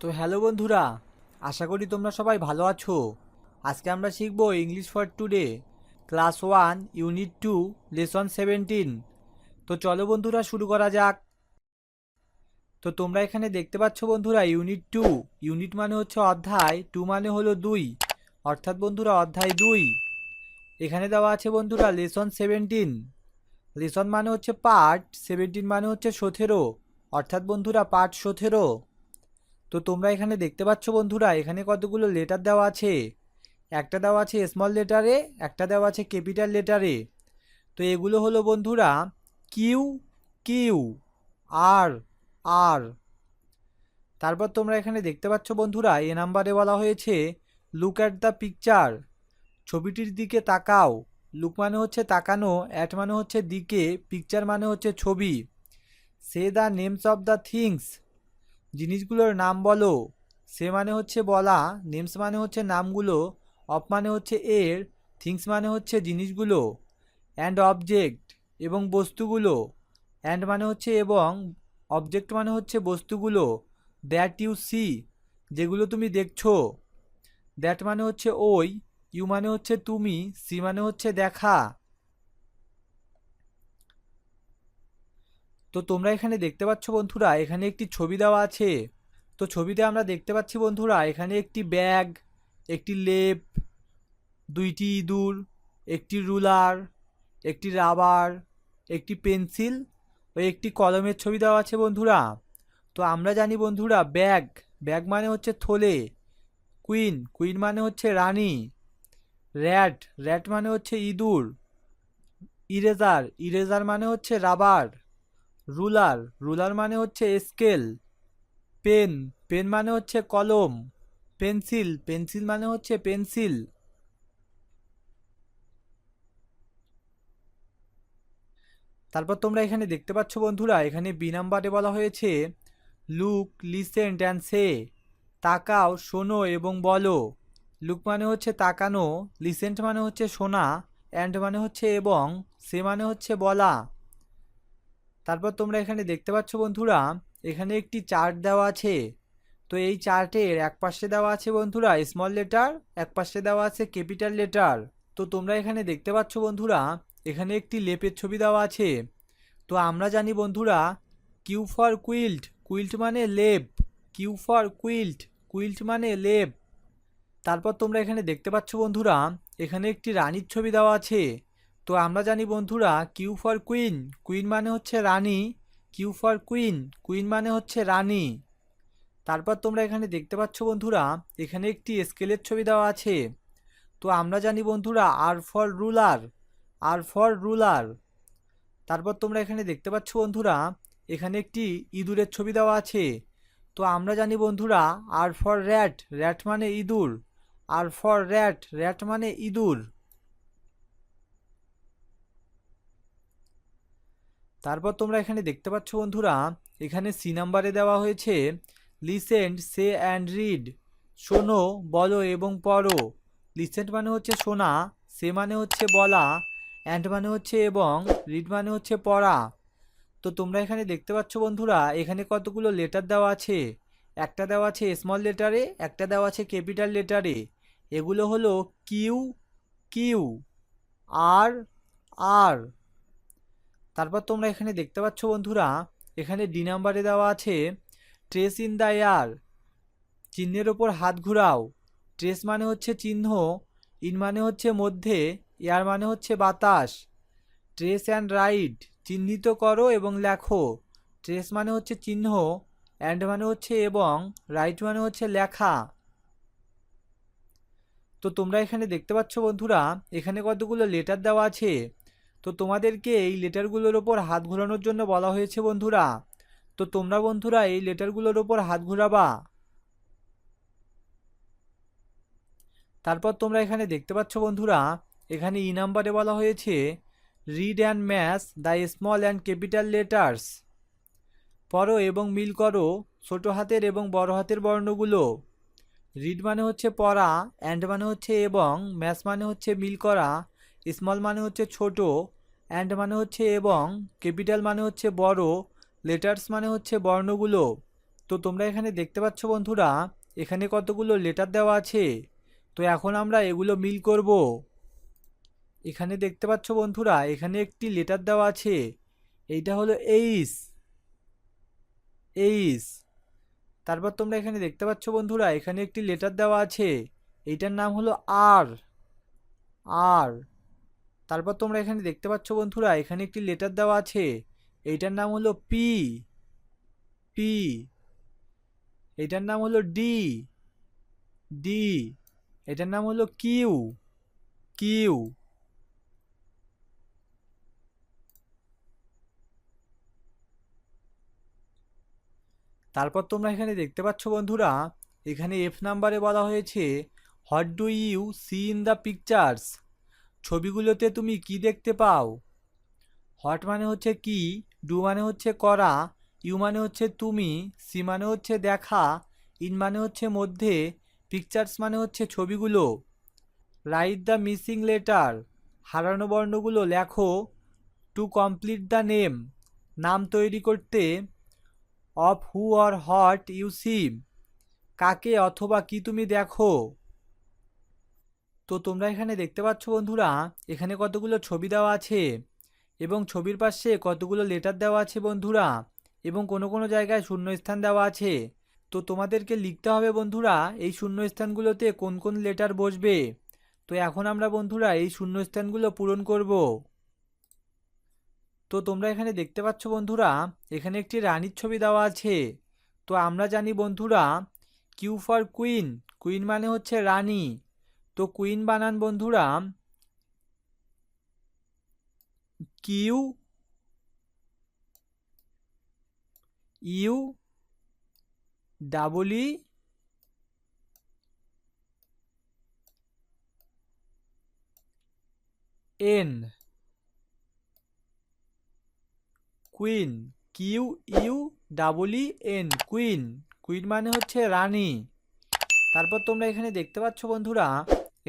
তো হ্যালো বন্ধুরা, আশা করি তোমরা সবাই ভালো আছো। আজকে আমরা শিখব English for today, class 1 unit 2 lesson 17। তো চলো বন্ধুরা শুরু করা যাক। তো তোমরা এখানে দেখতে পাচ্ছ বন্ধুরা ইউনিট 2। ইউনিট মানে হচ্ছে অধ্যায়, 2 মানে হলো 2, অর্থাৎ বন্ধুরা অধ্যায় 2। এখানে দেওয়া আছে বন্ধুরা লেসন 17। লেসন মানে হচ্ছে পার্ট, 17 মানে হচ্ছে 17, অর্থাৎ বন্ধুরা পার্ট 17। তো তোমরা এখানে দেখতে পাচ্ছ বন্ধুরা এখানে কতগুলো লেটার দেওয়া আছে। একটা দেওয়া আছে স্মল লেটারে, একটা দেওয়া আছে ক্যাপিটাল লেটারে। তো এগুলো হলো বন্ধুরা কিউ, কিউ, আর, আর। তারপর তোমরা এখানে দেখতে পাচ্ছ বন্ধুরা এ নাম্বারে বলা হয়েছে লুক অ্যাট দ্য পিকচার, ছবিটির দিকে তাকাও। লুক মানে হচ্ছে তাকানো, অ্যাট মানে হচ্ছে দিকে, পিকচার মানে হচ্ছে ছবি। Say the names of the things, জিনিসগুলোর নাম বলো। সে মানে হচ্ছে বলা, নেমস মানে হচ্ছে নামগুলো, অফ মানে হচ্ছে এর, থিংস মানে হচ্ছে জিনিসগুলো, অ্যান্ড অবজেক্ট এবং বস্তুগুলো। অ্যান্ড মানে হচ্ছে এবং, অবজেক্ট মানে হচ্ছে বস্তুগুলো, দ্যাট ইউ সি, যেগুলো তুমি দেখছো। দ্যাট মানে হচ্ছে ওই, ইউ মানে হচ্ছে তুমি, সি মানে হচ্ছে দেখা। তো তোমরা এখানে দেখতে পাচ্ছ বন্ধুরা এখানে একটি ছবি দেওয়া আছে। তো ছবিতে আমরা দেখতে পাচ্ছি বন্ধুরা এখানে একটি ব্যাগ, একটি লেপ, দুইটি ইঁদুর, একটি রুলার, একটি রাবার, একটি পেন্সিল ও একটি কলমের ছবি দেওয়া আছে বন্ধুরা। তো আমরা জানি বন্ধুরা ব্যাগ, ব্যাগ মানে হচ্ছে থলে। কুইন, কুইন মানে হচ্ছে রানী। র্যাট, র্যাট মানে হচ্ছে ইঁদুর। ইরেজার, ইরেজার মানে হচ্ছে রাবার। রুলার, রুলার মানে হচ্ছে স্কেল। পেন, পেন মানে হচ্ছে কলম। পেন্সিল, পেন্সিল মানে হচ্ছে পেন্সিল। তারপর তোমরা এখানে দেখতে পাচ্ছ বন্ধুরা এখানে বি নাম্বারে বলা হয়েছে লুক, লিসেন্ট অ্যান্ড সে, তাকাও, শোনো এবং বলো। লুক মানে হচ্ছে তাকানো, লিসেন্ট মানে হচ্ছে শোনা, অ্যান্ড মানে হচ্ছে এবং, সে মানে হচ্ছে বলা। তারপর তোমরা এখানে দেখতে পাচ্ছ বন্ধুরা এখানে একটি চার্ট দেওয়া আছে। তো এই চার্টের এক পাশে দেওয়া আছে বন্ধুরা স্মল লেটার, এক পাশে দেওয়া আছে ক্যাপিটাল লেটার। তো তোমরা এখানে দেখতে পাচ্ছ বন্ধুরা এখানে একটি লেপের ছবি দেওয়া আছে। তো আমরা জানি বন্ধুরা কিউ ফর কুইল্ট, কুইল্ট মানে লেপ। কিউ ফর কুইল্ট, কুইল্ট মানে লেপ। তারপর তোমরা এখানে দেখতে পাচ্ছ বন্ধুরা এখানে একটি রানীর ছবি দেওয়া আছে। তো আমরা জানি বন্ধুরা কিউ ফর কুইন, কুইন মানে হচ্ছে রানী। কিউ ফর কুইন, কুইন মানে হচ্ছে রানী। তারপর তোমরা এখানে দেখতে পাচ্ছ বন্ধুরা এখানে একটি স্কেলের ছবি দেওয়া আছে। তো আমরা জানি বন্ধুরা R for ruler, R for ruler. তারপর তোমরা এখানে দেখতে পাচ্ছ বন্ধুরা এখানে একটি ইঁদুরের ছবি দেওয়া আছে। তো আমরা জানি বন্ধুরা আর ফর র্যাট, র্যাট মানে ইঁদুর। আর ফর র্যাট, র্যাট মানে ইঁদুর। তারপর তোমরা এখানে দেখতে পাচ্ছ বন্ধুরা এখানে সি নাম্বারে দেওয়া হয়েছে লিসেন্ট, সে অ্যান্ড রিড, শোনো, বলো এবং পড়ো। লিসেন্ট মানে হচ্ছে শোনা, সে মানে হচ্ছে বলা, অ্যান্ড মানে হচ্ছে এবং, রিড মানে হচ্ছে পড়া। তো তোমরা এখানে দেখতে পাচ্ছ বন্ধুরা এখানে কতগুলো লেটার দেওয়া আছে। একটা দেওয়া আছে স্মল লেটারে, একটা দেওয়া আছে ক্যাপিটাল লেটারে। এগুলো হলো কিউ, কিউ, আর, আর। তারপর তোমরা এখানে দেখতে পাচ্ছ বন্ধুরা এখানে ডি নাম্বারে দেওয়া আছে ট্রেস ইন দ্য এয়ার, চিহ্নের ওপর হাত ঘুরাও। ট্রেস মানে হচ্ছে চিহ্ন, ইন মানে হচ্ছে মধ্যে, এয়ার মানে হচ্ছে বাতাস। ট্রেস অ্যান্ড রাইট, চিহ্নিত করো এবং লেখো। ট্রেস মানে হচ্ছে চিহ্ন, অ্যান্ড মানে হচ্ছে এবং, রাইট মানে হচ্ছে লেখা। তো তোমরা এখানে দেখতে পাচ্ছ বন্ধুরা এখানে কতগুলো লেটার দেওয়া আছে। তো তোমাদেরকে এই লেটারগুলোর ওপর হাত ঘোরানোর জন্য বলা হয়েছে বন্ধুরা। তো তোমরা বন্ধুরা এই লেটারগুলোর ওপর হাত ঘোরাবা। তারপর তোমরা এখানে দেখতে পাচ্ছ বন্ধুরা এখানে ই নাম্বারে বলা হয়েছে read and match the small and capital letters, পড়ো এবং মিল করো ছোট হাতের এবং বড় হাতের বর্ণগুলো। রিড মানে হচ্ছে পড়া, অ্যান্ড মানে হচ্ছে এবং, ম্যাচ মানে হচ্ছে মিল করা, স্মল মানে হচ্ছে ছোট, অ্যান্ড মানে হচ্ছে এবং, ক্যাপিটাল মানে হচ্ছে বড়, লেটার্স মানে হচ্ছে বর্ণগুলো। তো তোমরা এখানে দেখতে পাচ্ছ বন্ধুরা, এখানে কতগুলো লেটার দেওয়া আছে। তো এখন আমরা এগুলো মিল করব। এখানে দেখতে পাচ্ছ বন্ধুরা, এখানে একটি লেটার দেওয়া আছে, এইটা হলো এইচ। এইচ। তারপর তোমরা এখানে দেখতে পাচ্ছ বন্ধুরা, এখানে একটি লেটার দেওয়া আছে, এইটার নাম হলো আর। আর। তারপর তোমরা এখানে দেখতে পাচ্ছ বন্ধুরা, এখানে একটি লেটার দেওয়া আছে, এইটার নাম হলো পি। পি। এটার নাম হলো ডি। ডি। এটার নাম হলো কিউ। কিউ। তারপর তোমরা এখানে দেখতে পাচ্ছ বন্ধুরা, এখানে এফ নাম্বারে বলা হয়েছে, what do you see in the pictures. ছবিগুলোতে তুমি কি দেখতে পাও। হোয়াট মানে হচ্ছে কি, ডু মানে হচ্ছে করা, ইউ মানে হচ্ছে তুমি, সি মানে হচ্ছে দেখা, ইন মানে হচ্ছে মধ্যে, পিকচার্স মানে হচ্ছে ছবিগুলো। Write the missing letter. হারানো বর্ণগুলো লেখো। To complete the name. নাম তৈরি করতে। Of who or what you see. কাকে অথবা কি তুমি দেখো। তো তোমরা এখানে দেখতে পাচ্ছ বন্ধুরা, এখানে কতগুলো ছবি দেওয়া আছে এবং ছবির পাশে কতগুলো লেটার দেওয়া আছে বন্ধুরা, এবং কোনো কোনো জায়গায় শূন্যস্থান দেওয়া আছে। তো তোমাদেরকে লিখতে হবে বন্ধুরা, এই শূন্যস্থানগুলোতে কোন কোন লেটার বসবে। তো এখন আমরা বন্ধুরা এই শূন্যস্থানগুলো পূরণ করব। তো তোমরা এখানে দেখতে পাচ্ছ বন্ধুরা, এখানে একটি রানীর ছবি দেওয়া আছে। তো আমরা জানি বন্ধুরা, কিউ ফর কুইন। কুইন মানে হচ্ছে রানী। তো কুইন বানান বন্ধুরা Q U double E N. Queen. Q U double E N, queen. Queen মানে হচ্ছে রানী। তারপর তোমরা এখানে দেখতে পাচ্ছ বন্ধুরা,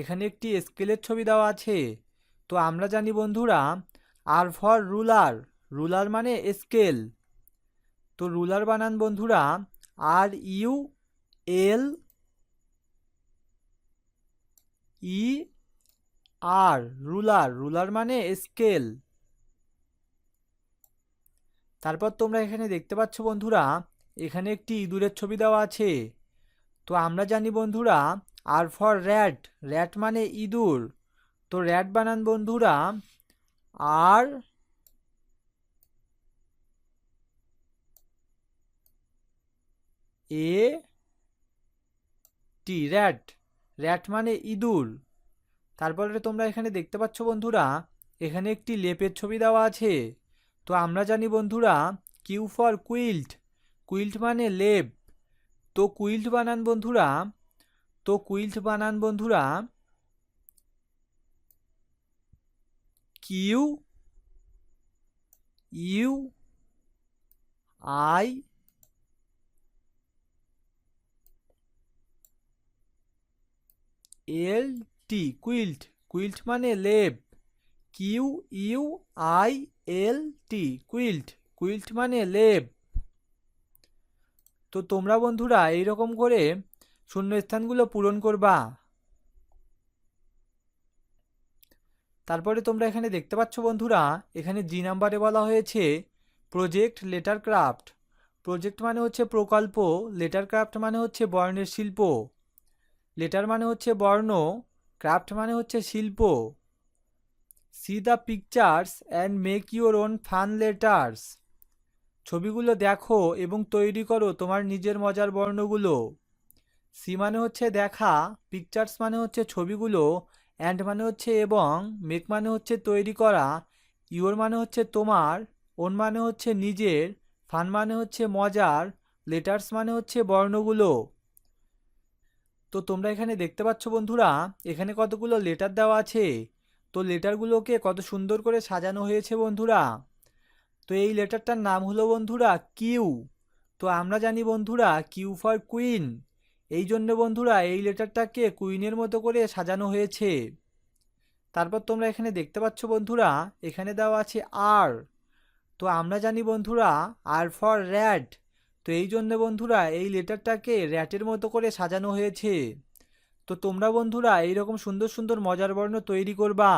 এখানে একটি স্কেলের ছবি দেওয়া আছে। তো আমরা জানি বন্ধুরা, আর ফর রুলার। রুলার মানে স্কেল। তো রুলার বানান বন্ধুরা R U L E R, ruler. Ruler মানে স্কেল। তারপর তোমরা এখানে দেখতে পাচ্ছ বন্ধুরা, এখানে একটি ইঁদুরের ছবি দেওয়া আছে। তো আমরা জানি বন্ধুরা, আর ফর র্যাট। র্যাট মানে ইঁদুর। তো র্যাট বানান বন্ধুরা আর এ টি, র্যাট। র্যাট মানে ইঁদুর। তারপরে তোমরা এখানে দেখতে পাচ্ছ বন্ধুরা, এখানে একটি লেপের ছবি দেওয়া আছে। তো আমরা জানি বন্ধুরা, কিউ ফর কুইল্ট। কুইল্ট মানে লেপ। তো কুইল্ট বানান বন্ধুরা তো কুইল্ট বানান বন্ধুরা Q U I L T, quilt. Quilt মানে লেপ। Q U I L T, quilt. Quilt মানে লেপ। তো তোমরা বন্ধুরা এইরকম করে শূন্যস্থানগুলো পূরণ করবা। তারপরে তোমরা এখানে দেখতে পাচ্ছ বন্ধুরা, এখানে জি নাম্বারে বলা হয়েছে, প্রজেক্ট লেটার ক্রাফট। প্রজেক্ট মানে হচ্ছে প্রকল্প, লেটার ক্রাফট মানে হচ্ছে বর্ণের শিল্প। লেটার মানে হচ্ছে বর্ণ, ক্রাফট মানে হচ্ছে শিল্প। C the pictures and make your own fun letters. ছবিগুলো দেখো এবং তৈরি করো তোমার নিজের মজার বর্ণগুলো। সি মানে হচ্ছে দেখা, পিকচার্স মানে হচ্ছে ছবিগুলো, অ্যান্ড মানে হচ্ছে এবং, মেক মানে হচ্ছে তৈরি করা, ইউর মানে হচ্ছে তোমার, ওন মানে হচ্ছে নিজের, ফান মানে হচ্ছে মজার, লেটার্স মানে হচ্ছে বর্ণগুলো। তো তোমরা এখানে দেখতে পাচ্ছ বন্ধুরা, এখানে কতগুলো লেটার দেওয়া আছে। তো লেটারগুলোকে কত সুন্দর করে সাজানো হয়েছে বন্ধুরা। তো এই লেটারটার নাম হলো বন্ধুরা কিউ। তো আমরা জানি বন্ধুরা, কিউ ফর কুইন। এই জন্য বন্ধুরা এই লেটারটাকে কুইনের মতো করে সাজানো হয়েছে। তারপর তোমরা এখানে দেখতে পাচ্ছ বন্ধুরা, এখানে দেওয়া আছে আর। তো আমরা জানি বন্ধুরা, আর ফর র্যাট। তো এই জন্য বন্ধুরা এই লেটারটাকে র্যাটের মতো করে সাজানো হয়েছে। তো তোমরা বন্ধুরা এইরকম সুন্দর সুন্দর মজার বর্ণ তৈরি করবা।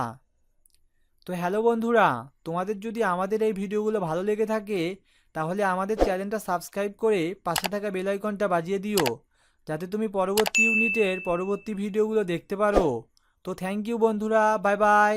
তো হ্যালো বন্ধুরা, তোমাদের যদি আমাদের এই ভিডিওগুলো ভালো লেগে থাকে তাহলে আমাদের চ্যানেলটা সাবস্ক্রাইব করে পাশে থাকা বেল আইকনটা বাজিয়ে দিও, যাতে তুমি পরবর্তী ইউনিটের পরবর্তী ভিডিওগুলো দেখতে পারো। তো থ্যাংক ইউ বন্ধুরা, বাই বাই।